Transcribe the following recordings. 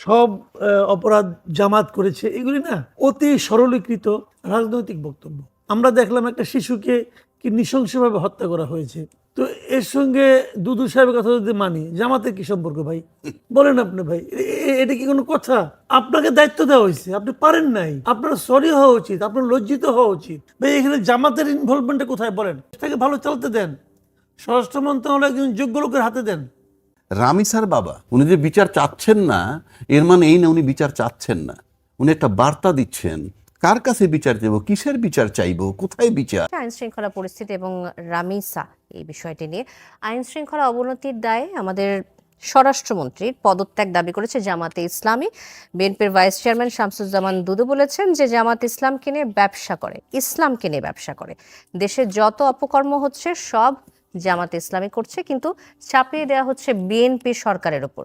সব অপরাধ জামাত করেছে, এগুলি না অতি সরলীকৃত রাজনৈতিক বক্তব্য। আমরা দেখলাম একটা শিশুকে কি নৃশংসভাবে হত্যা করা হয়েছে। তো এর সঙ্গে দুদু সাহেবের কথা যদি মানি, জামাতের কি সম্পর্ক ভাই? বলেন আপনি ভাই, এটা কি কোনো কথা? আপনাকে দায়িত্ব দেওয়া হয়েছে, আপনি পারেন নাই, আপনার সরি হওয়া উচিত, আপনার লজ্জিত হওয়া উচিত ভাই। এখানে জামাতের ইনভলভমেন্টটা কোথায় বলেন? এটাকে ভালো চলতে দেন, স্বরাষ্ট্র মন্ত্রণালয় একজন যোগ্য লোকের হাতে দেন। রামিসার বাবা উনি যে বিচার চাচ্ছেন না, এর মানে এই না উনি বিচার চাচ্ছেন না। উনি একটা বার্তা দিচ্ছেন, কার কাছে বিচার দেব, কিসের বিচার চাইবো, কোথায় বিচার। আইন শৃঙ্খলা পরিস্থিতি এবং রামিসা এই বিষয়টি নিয়ে আইন শৃঙ্খলা অবনতির দায়ে আমাদের স্বরাষ্ট্রমন্ত্রীর পদত্যাগ দাবি করেছে জামাতে ইসলামী। বিএনপির ভাইস চেয়ারম্যান শামসুজ্জামান দুদু বলেছেন যে জামাত ইসলামকে নিয়ে ব্যবসা করে, ইসলামকে নিয়ে ব্যবসা করে। দেশে যত অপকর্ম হচ্ছে সব জামাত ইসলামী করছে, কিন্তু চাপিয়ে দেওয়া হচ্ছে বিএনপি সরকারের ওপর।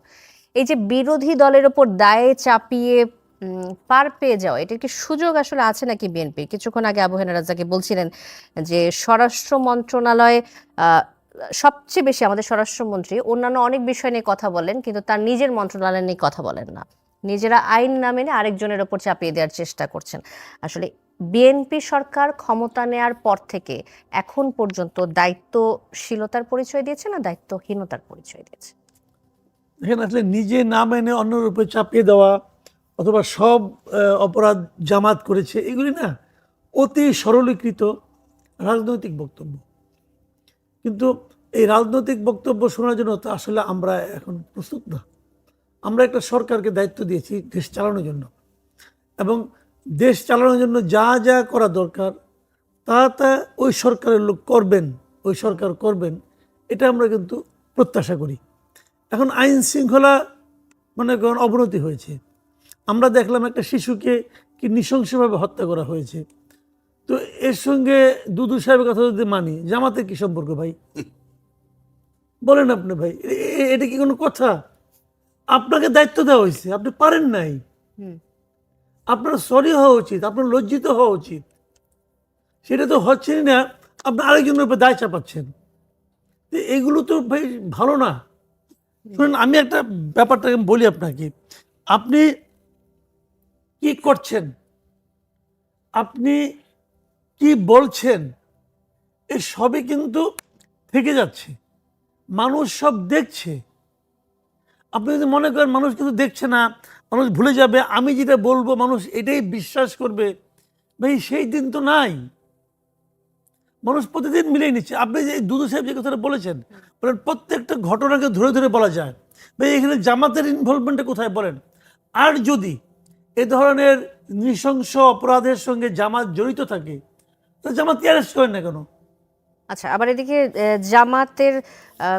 এই যে বিরোধী দলের ওপর দায়ে চাপিয়ে পার পেয়ে যাওয়া, এটার কি সুযোগ আসলে আছে নাকি বিএনপি? কিছুক্ষণ আগে আবু হেনা রাজ্জাকি বলছিলেন যে স্বরাষ্ট্র মন্ত্রণালয় সবচেয়ে বেশি, আমাদের স্বরাষ্ট্রমন্ত্রী অন্যান্য অনেক বিষয় নিয়ে কথা বলেন, কিন্তু তার নিজের মন্ত্রণালয় নিয়ে কথা বলেন না। নিজেরা আইন না মেনে আরেকজনের ওপর চাপিয়ে দেওয়ার চেষ্টা করছেন। আসলে বিএনপি সরকার ক্ষমতা নেয়ার পর থেকে এখন পর্যন্ত দায়িত্বশীলতার পরিচয় দিয়েছে না দায়িত্বহীনতার পরিচয় দিয়েছে? এখানে আসলে নিজে না মেনে অন্যের উপরে চাপিয়ে দেওয়া অথবা সব অপরাধ জামাত করেছে, এগুলি না অতি সরলীকৃত রাজনৈতিক বক্তব্য। কিন্তু এই রাজনৈতিক বক্তব্য শোনার জন্য তো আসলে আমরা এখন প্রস্তুত না। আমরা একটা সরকারকে দায়িত্ব দিয়েছি দেশ চালানোর জন্য, এবং দেশ চালানোর জন্য যা যা করা দরকার তা ওই সরকারের লোক করবেন, ওই সরকার করবেন, এটা আমরা কিন্তু প্রত্যাশা করি। এখন আইন শৃঙ্খলা মনে করেন অবনতি হয়েছে, আমরা দেখলাম একটা শিশুকে কি নৃশংসভাবে হত্যা করা হয়েছে। তো এর সঙ্গে দুদু সাহেবের কথা যদি মানি, জামাতের কি সম্পর্ক ভাই? বলেন আপনি ভাই, এটা কি কোনো কথা? আপনাকে দায়িত্ব দেওয়া হয়েছে, আপনি পারেন নাই, আপনার সরি হওয়া উচিত, আপনার লজ্জিত হওয়া উচিত। সেটা তো হচ্ছেই না, আপনি আরেকজনের উপর দায় চাপাচ্ছেন। এগুলো তো ভাই ভালো না। শুনুন, আমি একটা ব্যাপারটা বলি আপনাকে, আপনি কি করছেন, আপনি কি বলছেন, এই সবই কিন্তু থেকে যাচ্ছে, মানুষ সব দেখছে। আপনি যদি মনে করেন মানুষ কিন্তু দেখছে না, মানুষ ভুলে যাবে, আমি যেটা বলবো মানুষ এটাই বিশ্বাস করবে, ভাই সেই দিন তো নাই। মানুষ প্রতিদিন মিলিয়ে নিচ্ছে। আপনি যে দুদু সাহেব যে কথাটা বলেছেন, বলেন প্রত্যেকটা ঘটনাকে ধরে ধরে বলা যায়, ভাই এখানে জামাতের ইনভলভমেন্টটা কোথায় বলেন? আর যদি এ ধরনের নৃশংস অপরাধের সঙ্গে জামাত জড়িত থাকে, তো জামাত অ্যারেস্ট করেন না কেন? আচ্ছা, আবার এদিকে জামাতের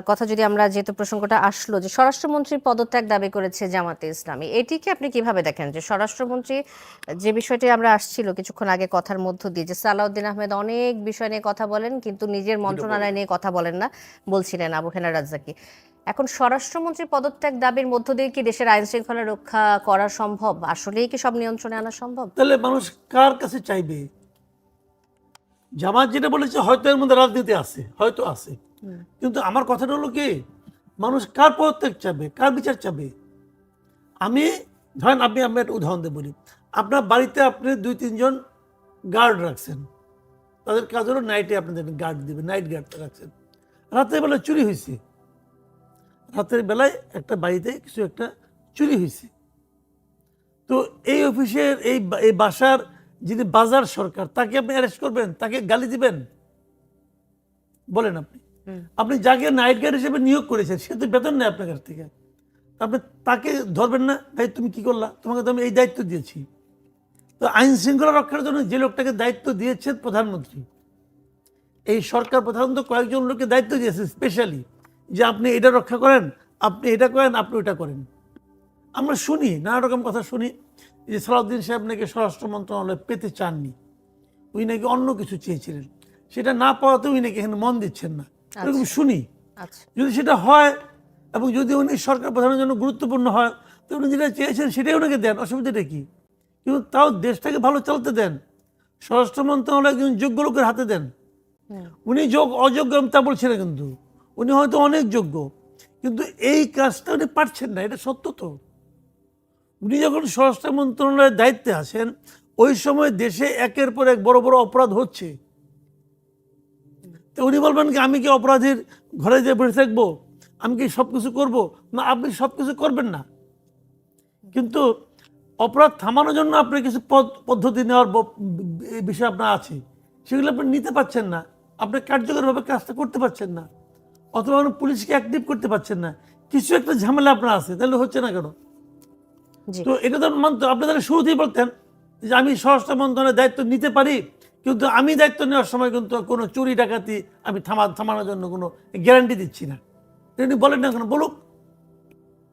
কথা যদি আমরা, যেহেতু প্রসঙ্গটা আসলো যে স্বরাষ্ট্রমন্ত্রীর পদত্যাগ দাবি করেছে জামাতে ইসলামী, এটিকে আপনি কিভাবে দেখেন? যে স্বরাষ্ট্রমন্ত্রী, যে বিষয়টি আমরা আসছিল কিছুক্ষণ আগে কথার মধ্য দিয়ে, যে সালাউদ্দিন আহমেদ অনেক বিষয় নিয়ে কথা বলেন কিন্তু নিজের মন্ত্রণালয় নিয়ে কথা বলেন না, বলছিলেন আবু হেনা রাজ্জাকি। এখন স্বরাষ্ট্রমন্ত্রীর পদত্যাগ দাবির মধ্য দিয়ে কি দেশের আইন শৃঙ্খলা রক্ষা করা সম্ভব? আসলেই কি সব নিয়ন্ত্রণে আনা সম্ভব? তাহলে মানুষ কার কাছে চাইবে? জামাত যেটা বলেছে হয়তো এর মধ্যে রাজনীতি আছে, হয়তো আছে, কিন্তু আমার কথাটা হলো কি, মানুষ কার পদত্যাগ চাবে, কার বিচার চাবে? আমি ধরেন, আমি একটা উদাহরণ দিয়ে বলি, আপনার বাড়িতে আপনি 2-3 জন গার্ড রাখছেন, তাদের কাজ হলো নাইটে আপনাদের গার্ড দিবে, নাইট গার্ড রাখছেন। রাতের বেলায় চুরি হয়েছে, রাতের বেলায় একটা বাড়িতে কিছু একটা চুরি হয়েছে। তো এই অফিসের এই বাসার যিনি বাজার সরকার, তাকে আপনি অ্যারেস্ট করবেন, তাকে গালি দিবেন? বলেন আপনি। আপনি যাকে নাইট গার্ড হিসেবে নিয়োগ করেছেন, সে তো বেতন নেয় আপনার কাছ থেকে, আপনি তাকে ধরবেন না? ভাই তুমি কি করলা, তোমাকে তো আমি এই দায়িত্ব দিয়েছি। তো আইন শৃঙ্খলা রক্ষার জন্য যে লোকটাকে দায়িত্ব দিয়েছেন প্রধানমন্ত্রী, এই সরকার প্রধানত কয়েকজন লোককে দায়িত্ব দিয়েছে স্পেশালি, যে আপনি এটা রক্ষা করেন, আপনি এটা করেন, আপনি ওটা করেন। আমরা শুনি, নানা রকম কথা শুনি, যে সালাউদ্দিন সাহেব নাকি স্বরাষ্ট্র মন্ত্রণালয় পেতে চাননি, উনি নাকি অন্য কিছু চেয়েছিলেন, সেটা না পাওয়াতে উনি নাকি এখানে মন দিচ্ছেন না, এরকম শুনি। যদি সেটা হয় এবং যদি উনি সরকার প্রধানের জন্য গুরুত্বপূর্ণ হয়, তো উনি যেটা চেয়েছেন সেটাই ওনাকে দেন, অসুবিধাটা কি? কিন্তু তাও দেশটাকে ভালো চলতে দেন, স্বরাষ্ট্র মন্ত্রণালয় একজন যোগ্য লোকের হাতে দেন। উনি অযোগ্য আমি তা বলছি না, কিন্তু উনি হয়তো অনেক যোগ্য, কিন্তু এই কাজটা উনি পারছেন না, এটা সত্য। তো উনি যখন স্বরাষ্ট্র মন্ত্রণালয়ের দায়িত্বে আছেন, ওই সময় দেশে একের পর এক বড় বড় অপরাধ হচ্ছে। তো উনি বলবেন কি আমি কি অপরাধীর ঘরে যেয়ে বসে থাকবো, আমি কি সব কিছু করবো? না, আপনি সব কিছু করবেন না, কিন্তু অপরাধ থামানোর জন্য আপনার কিছু পদ্ধতি নেওয়ার বিষয় আপনার আছে, সেগুলো আপনি নিতে পারছেন না, আপনি কার্যকরভাবে কাজটা করতে পারছেন না, অথবা আপনি পুলিশকে অ্যাক্টিভ করতে পারছেন না, কিছু একটা ঝামেলা আপনার আছে, তাহলে হচ্ছে না কেন? জি। তো এটা তো মানতে, আপনি তাহলে শুরুতেই বলতেন যে আমি স্বরাষ্ট্র মন্ত্রণালয়ের দায়িত্ব নিতে পারি, কিন্তু আমি দায়িত্ব নেওয়ার সময় কিন্তু কোনো চুরি ডাকাতি আমি থামানোর জন্য কোনো গ্যারান্টি দিচ্ছি না। উনি বলেন না কেন? বলুক,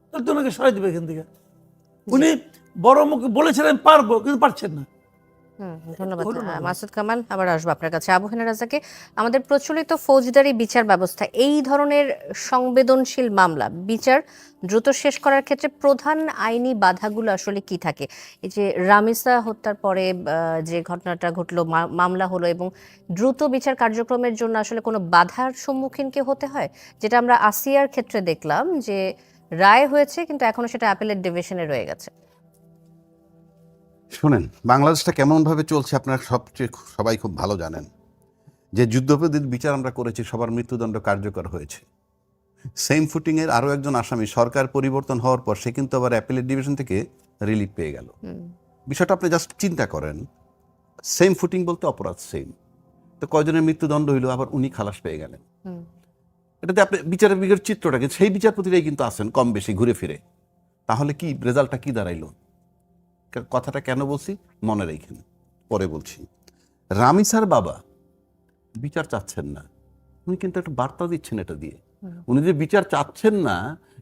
তাহলে তো ওনাকে সরাই দেবে এখান থেকে। উনি বড় মুখে বলেছিলেন পারবো, কিন্তু পারছেন না। ধন্যবাদ হলো না। মাসুদ কামাল। আবার আসবো আপনার কাছে। আবু হেনা রাজাকে, আমাদের প্রচলিত ফৌজদারি বিচার ব্যবস্থা এই ধরনের সংবেদনশীল মামলা বিচার দ্রুত শেষ করার ক্ষেত্রে প্রধান আইনি বাধাগুলো আসলে কি থাকে? এই যে রামিসা হত্যার পরে যে ঘটনাটা ঘটলো, মামলা হলো, এবং দ্রুত বিচার কার্যক্রমের জন্য আসলে কোনো বাধার সম্মুখীন কি হতে হয়? যেটা আমরা আসিয়ার ক্ষেত্রে দেখলাম যে রায় হয়েছে, কিন্তু এখনো সেটা অ্যাপেলেট ডিভিশনে রয়ে গেছে। শোনেন, বাংলাদেশটা কেমনভাবে চলছে আপনারা সবাই খুব ভালো জানেন। যে যুদ্ধাপরাধীর বিচার আমরা করেছি সবার মৃত্যুদণ্ড কার্যকর হয়েছে। সেম ফুটিংয়ের আরও একজন আসামি সরকার পরিবর্তন হওয়ার পর সে কিন্তু আবার অ্যাপিলেট ডিভিশন থেকে রিলিফ পেয়ে গেল। বিষয়টা আপনি জাস্ট চিন্তা করেন, সেম ফুটিং বলতে অপরাধ সেম, তো কয়জনের মৃত্যুদণ্ড হইল, আবার উনি খালাস পেয়ে গেলেন। এটাতে আপনি বিচারের বিগের চিত্রটাকে, সেই বিচারপতিরাই কিন্তু আছেন কম বেশি ঘুরে ফিরে। তাহলে কি রেজাল্টটা কি দাঁড়াইলো? কথাটা কেন বলছি মনে রেখেন, পরে বলছি। রামিসার বাবা বিচার চাচ্ছেন না, উনি কিন্তু একটা বার্তা দিচ্ছেন এটা দিয়ে। উনি যে বিচার চাচ্ছেন না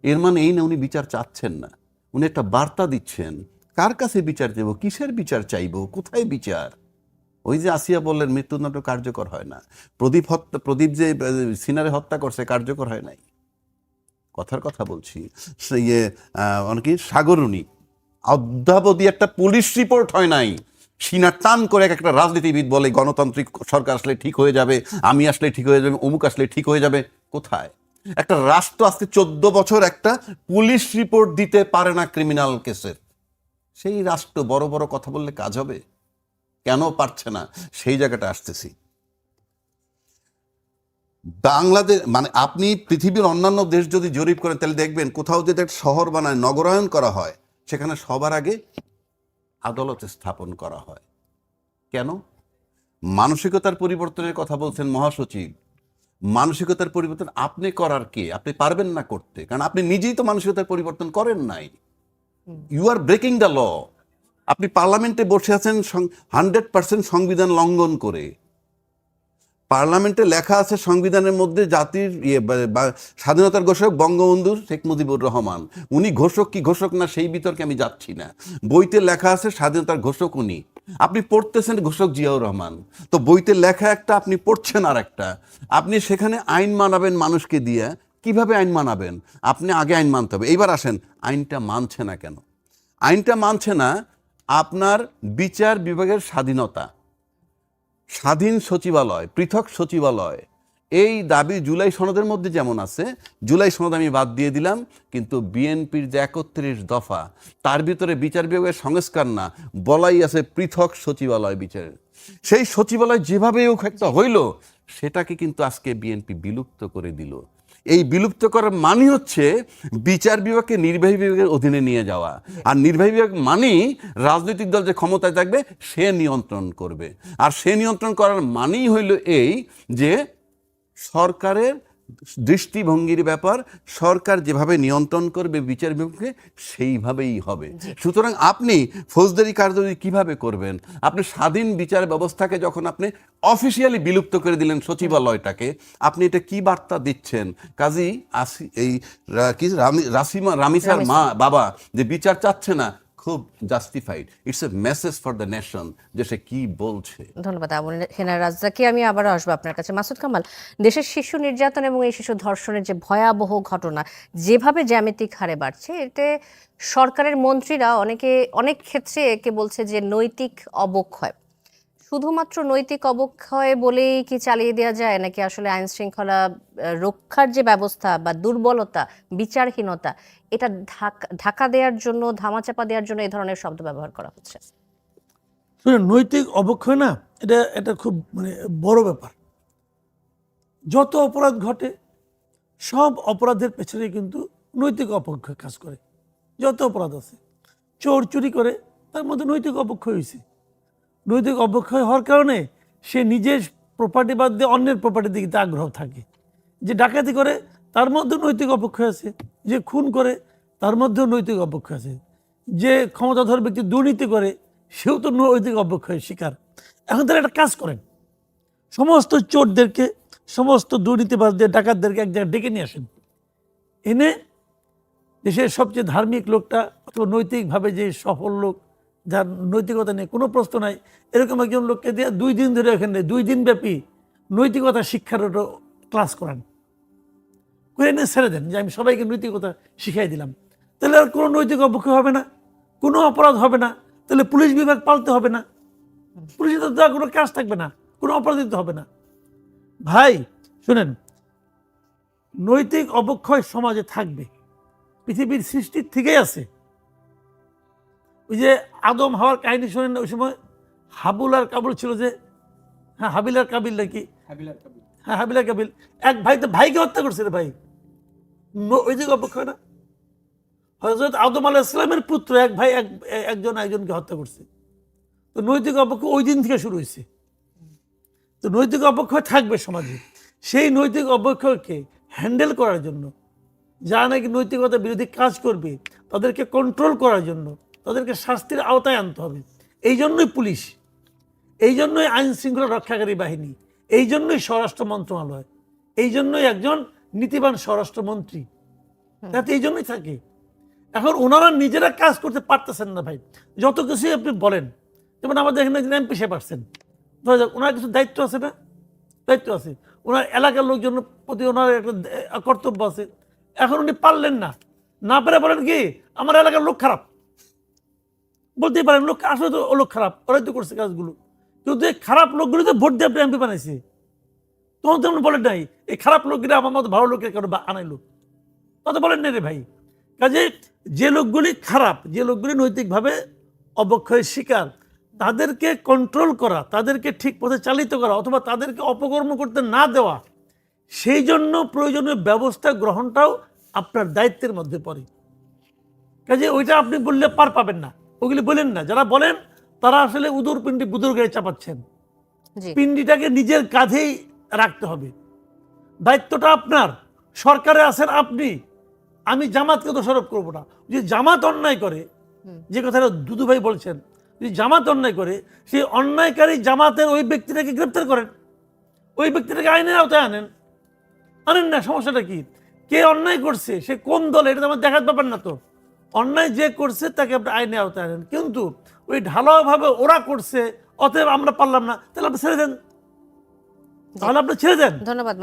এর মানে এই না উনি বিচার চাচ্ছেন না, উনি একটা বার্তা দিচ্ছেন। কার কাছে বিচার চাইবো, কিসের বিচার চাইবো, কোথায় বিচার? ওই যে আসিয়া বললেন মৃত্যুদণ্ড কার্যকর হয় না, প্রদীপ যে সিনারে হত্যা করছে কার্যকর হয় নাই। কথার কথা বলছি, ইয়ে অনেকে সাগরুনি অদ্যাবধি একটা পুলিশ রিপোর্ট হয় নাই। সিনা টান করে একটা রাজনীতিবিদ বলে গণতান্ত্রিক সরকার আসলে ঠিক হয়ে যাবে, আমি আসলে ঠিক হয়ে যাবে, অমুক আসলে ঠিক হয়ে যাবে। কোথায়? একটা রাষ্ট্র আজকে 14 বছর একটা পুলিশ রিপোর্ট দিতে পারে না ক্রিমিনাল কেসের। সেই রাষ্ট্র বড় বড় কথা বললে কাজ হবে? কেন পারছে না? সেই জায়গাটা আসতেছি। বাংলাদেশ মানে আপনি পৃথিবীর অন্যান্য দেশ যদি জরিপ করেন তাহলে দেখবেন কোথাও যদি একটা শহর বানায়, নগরায়ণ করা হয়, সেখানে সবার আগে আদালত স্থাপন করা হয়। কেন? মানসিকতার পরিবর্তনের কথা বলছেন মহাসচিব। মানসিকতার পরিবর্তন আপনি করার কে? আপনি পারবেন না করতে, কারণ আপনি নিজেই তো মানসিকতার পরিবর্তন করেন নাই। You are breaking the law. আপনি পার্লামেন্টে বসে আছেন 100% সংবিধান লঙ্ঘন করে। পার্লামেন্টে লেখা আছে সংবিধানের মধ্যে জাতির স্বাধীনতার ঘোষক বঙ্গবন্ধু শেখ মুজিবুর রহমান। উনি ঘোষক কি ঘোষক না সেই বিতর্কে আমি যাচ্ছি না। বইতে লেখা আছে স্বাধীনতার ঘোষক উনি, আপনি পড়তেছেন ঘোষক জিয়াউর রহমান। তো বইতে লেখা একটা, আপনি পড়ছেন আর একটা। আপনি সেখানে আইন মানাবেন মানুষকে দিয়ে, কিভাবে আইন মানাবেন? আপনি আগে আইন মানতে হবে। এইবার আসেন, আইনটা মানছে না কেন? আইনটা মানছে না আপনার বিচার বিভাগের স্বাধীনতা, স্বাধীন সচিবালয়, পৃথক সচিবালয়, এই দাবি জুলাই সনদের মধ্যে যেমন আছে। জুলাই সনদ আমি বাদ দিয়ে দিলাম, কিন্তু বিএনপির যে 31 দফা তার ভিতরে বিচার বিভাগের সংস্কার না, বলাই আছে পৃথক সচিবালয় বিচারের। সেই সচিবালয় যেভাবে একটা হইল সেটাকে কিন্তু আজকে বিএনপি বিলুপ্ত করে দিল। এই বিলুপ্ত করার মানে হচ্ছে বিচার বিভাগকে নির্বাহী বিভাগের অধীনে নিয়ে যাওয়া। আর নির্বাহী বিভাগ মানেই রাজনৈতিক দল যে ক্ষমতায় থাকবে সে নিয়ন্ত্রণ করবে। আর সে নিয়ন্ত্রণ করার মানেই হইল এই যে সরকারের দৃষ্টিভঙ্গির ব্যাপার, সরকার যেভাবে নিয়ন্ত্রণ করবে বিচার বিভাগকে সেইভাবেই হবে। সুতরাং আপনি ফৌজদারি কার্যবিধি কিভাবে করবেন? আপনি স্বাধীন বিচার ব্যবস্থাকে যখন আপনি অফিসিয়ালি বিলুপ্ত করে দিলেন সচিবালয়টাকে, আপনি এটা কি বার্তা দিচ্ছেন? কাজী রামিসার মা বাবা যে বিচার চাচ্ছে না, খুব justified. It's a message for the nation যে সে কি বলছে। ধন্যবাদ আবু হেনা রাজ্জাকি। আমি আবারও আসবো আপনার কাছে। মাসুদ কামাল, দেশের শিশু নির্যাতন এবং এই শিশু ধর্ষণের যে ভয়াবহ ঘটনা যেভাবে জ্যামিতিক হারে বাড়ছে, এতে সরকারের মন্ত্রীরা অনেক ক্ষেত্রে একে বলছে যে নৈতিক অবক্ষয়। শুধুমাত্র নৈতিক অবক্ষয় বলেই কি চালিয়ে দেওয়া যায়, নাকি আসলে আইন শৃঙ্খলা রক্ষার যে ব্যবস্থা বা দুর্বলতা, বিচারহীনতা, এটা ঢাকা দেওয়ার জন্য, ধামাচাপা দেওয়ার জন্য এই ধরনের শব্দ ব্যবহার করা হচ্ছে? শুনে, নৈতিক অবক্ষয় না, এটা খুব বড় ব্যাপার। যত অপরাধ ঘটে সব অপরাধের পেছনে কিন্তু নৈতিক অবক্ষয় কাজ করে। যত অপরাধ আছে, চোর চুরি করে, তার মধ্যে নৈতিক অবক্ষয় হয়েছে। নৈতিক অবক্ষয় হওয়ার কারণে সে নিজের প্রপার্টি বাদ দিয়ে অন্যের প্রপার্টির দিকে আগ্রহ থাকে। যে ডাকাতি করে তার মধ্যে নৈতিক অবক্ষয় আছে, যে খুন করে তার মধ্যেও নৈতিক অবক্ষয় আছে, যে ক্ষমতাধর ব্যক্তি দুর্নীতি করে সেও তো নৈতিক অবক্ষয়ের শিকার। এখন তারা একটা কাজ করেন, সমস্ত চোরদেরকে, সমস্ত দুর্নীতিবাদদের, ডাকাতদেরকে এক জায়গায় ডেকে নিয়ে আসেন, এনে দেশের সবচেয়ে ধার্মিক লোকটা অথবা নৈতিকভাবে যে সফল লোক, যার নৈতিকতা নিয়ে কোনো প্রশ্ন নাই, এরকম একজন লোককে দিয়ে 2 দিন ধরে এখানে 2 দিন ব্যাপী নৈতিকতা শিক্ষার ক্লাস করান, করে এনে ছেড়ে দেন যে আমি সবাইকে নৈতিকতা শিখাই দিলাম। তাহলে আর কোনো নৈতিক অবক্ষয় হবে না, কোনো অপরাধ হবে না, তাহলে পুলিশ বিভাগ পালতে হবে না, পুলিশের তো কোনো কাজ থাকবে না, কোনো অপরাধিত হবে না। ভাই শুনেন, নৈতিক অবক্ষয় সমাজে থাকবে, পৃথিবীর সৃষ্টির থেকেই আছে। ওই যে আদম হাওয়ার কাহিনী শোনেন, ওই সময় হাবুল আর কাবুল ছিল, যে হ্যাঁ হাবিল আর কাবিল নাকি, হ্যাঁ হাবিল আর কাবিল, এক ভাই তো ভাইকে হত্যা করছে রে ভাই, নৈতিক অবক্ষয় না? হযরত আদম আলাইহিস সালামের পুত্র এক ভাই একজন একজনকে হত্যা করছে। তো নৈতিক অবক্ষয় ওই দিন থেকে শুরু হয়েছে। তো নৈতিক অবক্ষয় থাকবে সমাজে। সেই নৈতিক অবক্ষয়কে হ্যান্ডেল করার জন্য, যারা নাকি নৈতিকতা বিরোধী কাজ করবে, তাদেরকে কন্ট্রোল করার জন্য, তাদেরকে শাস্তির আওতায় আনতে হবে। এই জন্যই পুলিশ, এই জন্যই আইন শৃঙ্খলা রক্ষাকারী বাহিনী, এই জন্যই স্বরাষ্ট্র মন্ত্রণালয়, এই জন্যই একজন নীতিবান স্বরাষ্ট্রমন্ত্রী, যাতে এই জন্যই থাকে। এখন ওনারা নিজেরা কাজ করতে পারতেছেন না ভাই, যত কিছুই আপনি বলেন। যেমন আমাদের এখানে একজন এমপি সাহেব আসছেন, ধরা যাক ওনার কিছু দায়িত্ব আছে না, দায়িত্ব আছে, ওনার এলাকার লোকজনের প্রতি ওনার একটা কর্তব্য আছে। এখন উনি পারলেন না, না পেরে বলেন কি আমার এলাকার লোক খারাপ, বলতেই পারেন লোক আসলে তো ও লোক খারাপ, ওরাই তো করছে কাজগুলো। কিন্তু এই খারাপ লোকগুলো তো ভোট দিয়ে আপনি এমপি বানাইছে, তখন তো আপনি বলেন নাই এই খারাপ লোকগুলো আমার মতো ভালো লোকের কারণে আনাইলো, তত বলেন নাই রে ভাই। কাজে যে লোকগুলি খারাপ, যে লোকগুলি নৈতিকভাবে অবক্ষয়ের শিকার, তাদেরকে কন্ট্রোল করা, তাদেরকে ঠিক পথে চালিত করা, অথবা তাদেরকে অপকর্ম করতে না দেওয়া, সেই জন্য প্রয়োজনীয় ব্যবস্থা গ্রহণটাও আপনার দায়িত্বের মধ্যে পড়ে। কাজে ওইটা আপনি বললে পার পাবেন না, ওগুলি বলেন না। যারা বলেন তারা আসলে উদর পিণ্ডি বুদুর গায়ে চাপাচ্ছেন। পিণ্ডিটাকে নিজের কাঁধেই রাখতে হবে, দায়িত্বটা আপনার। সরকারে আছেন আপনি, আমি জামাতকে দোষারোপ করবো না। যে জামাত অন্যায় করে, যে কথাটা দুদু ভাই বলছেন, যদি জামাত অন্যায় করে, সেই অন্যায়কারী জামাতের ওই ব্যক্তিটাকে গ্রেপ্তার করেন, ওই ব্যক্তিটাকে আইনের আওতায় আনেন। আনেন না, সমস্যাটা কি? কে অন্যায় করছে, সে কোন দল, এটা তো আমার দেখার ব্যাপার না। তো অন্যায় যে করছে তাকে আপনি আইনের আওতায় আনেন। কিন্তু ওই ঢালাওভাবে ওরা করছে, অতএব আমরা পারলাম না, তাহলে আপনি ছেড়ে দেন, তাহলে আপনি ছেড়ে দেন। ধন্যবাদ।